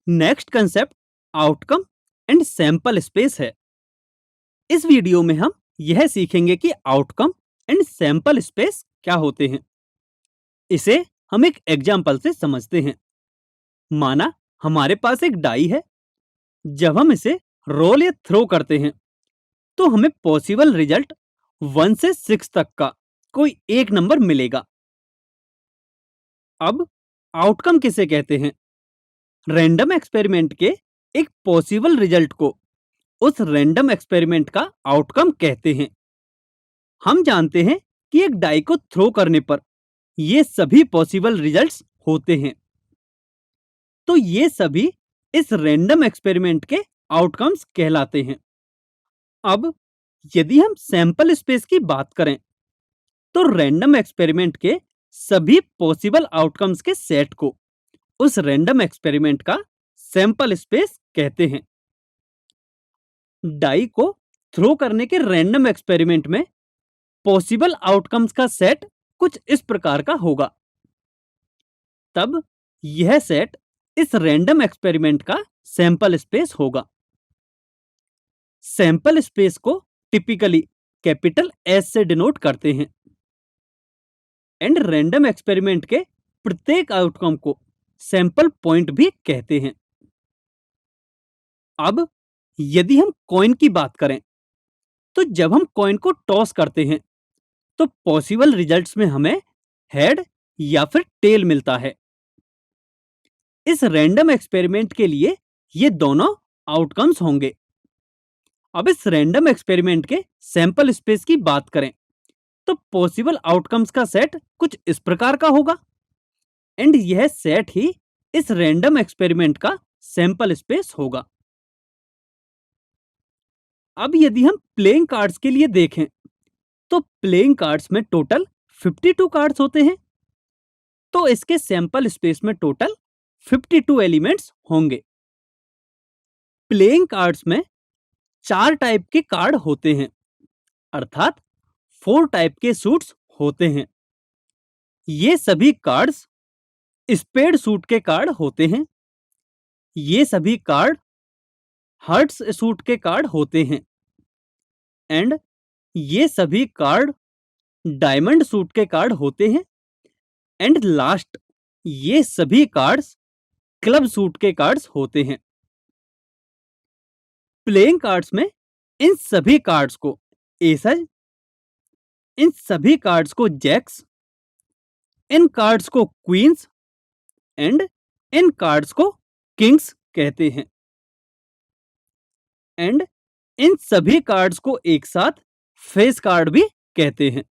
Next concept outcome and sample space है। इस video में हम यह सीखेंगे कि आउटकम एंड सैंपल स्पेस क्या होते हैं। इसे हम एक एग्जाम्पल से समझते हैं। माना हमारे पास एक डाई है। जब हम इसे रोल या थ्रो करते हैं तो हमें पॉसिबल रिजल्ट 1 से 6 तक का कोई एक नंबर मिलेगा। अब आउटकम किसे कहते हैं? रैंडम एक्सपेरिमेंट के एक पॉसिबल रिजल्ट को उस रैंडम एक्सपेरिमेंट का आउटकम कहते हैं। हम जानते हैं कि एक डाई को थ्रो करने पर ये सभी पॉसिबल रिजल्ट्स होते हैं, तो ये सभी इस रैंडम एक्सपेरिमेंट के आउटकम्स कहलाते हैं। अब यदि हम सैंपल स्पेस की बात करें तो रैंडम एक्सपेरिमेंट के सभी पॉसिबल आउटकम्स के सेट को उस रैंडम एक्सपेरिमेंट का सैंपल स्पेस कहते हैं। डाई को थ्रो करने के रैंडम एक्सपेरिमेंट में पॉसिबल आउटकम्स का सेट कुछ इस प्रकार का होगा। तब यह सेट इस रैंडम एक्सपेरिमेंट का सैंपल स्पेस होगा। सैंपल स्पेस को टिपिकली कैपिटल एस से डिनोट करते हैं एंड रैंडम एक्सपेरिमेंट के प्रत्येक आउटकम को सैंपल पॉइंट भी कहते हैं। अब यदि हम कॉइन की बात करें तो जब हम कॉइन को टॉस करते हैं तो पॉसिबल रिजल्ट्स में हमें हेड या फिर टेल मिलता है। इस रैंडम एक्सपेरिमेंट के लिए ये दोनों आउटकम्स होंगे। अब इस रैंडम एक्सपेरिमेंट के सैंपल स्पेस की बात करें तो पॉसिबल आउटकम्स का सेट कुछ इस प्रकार का होगा एंड यह सेट ही इस रैंडम एक्सपेरिमेंट का सैंपल स्पेस होगा। अब यदि हम प्लेइंग कार्ड्स के लिए देखें तो प्लेइंग कार्ड्स में टोटल 52 कार्ड्स होते हैं, तो इसके सैंपल स्पेस में टोटल 52 एलिमेंट्स होंगे। प्लेइंग कार्ड्स में 4 टाइप के कार्ड होते हैं, अर्थात 4 टाइप के सूट्स होते हैं। ये सभी कार्ड्स स्पेड सूट के कार्ड होते हैं। ये सभी कार्ड हर्ट्स सूट के कार्ड होते हैं एंड ये सभी कार्ड डायमंड सूट के कार्ड होते हैं एंड लास्ट ये सभी कार्ड्स क्लब सूट के कार्ड्स होते हैं। प्लेइंग कार्ड्स में इन सभी कार्ड्स को एसेस, इन सभी कार्ड्स को जैक्स, इन कार्ड्स को क्वींस एंड इन कार्ड्स को किंग्स कहते हैं एंड इन सभी कार्ड्स को एक साथ फेस कार्ड भी कहते हैं।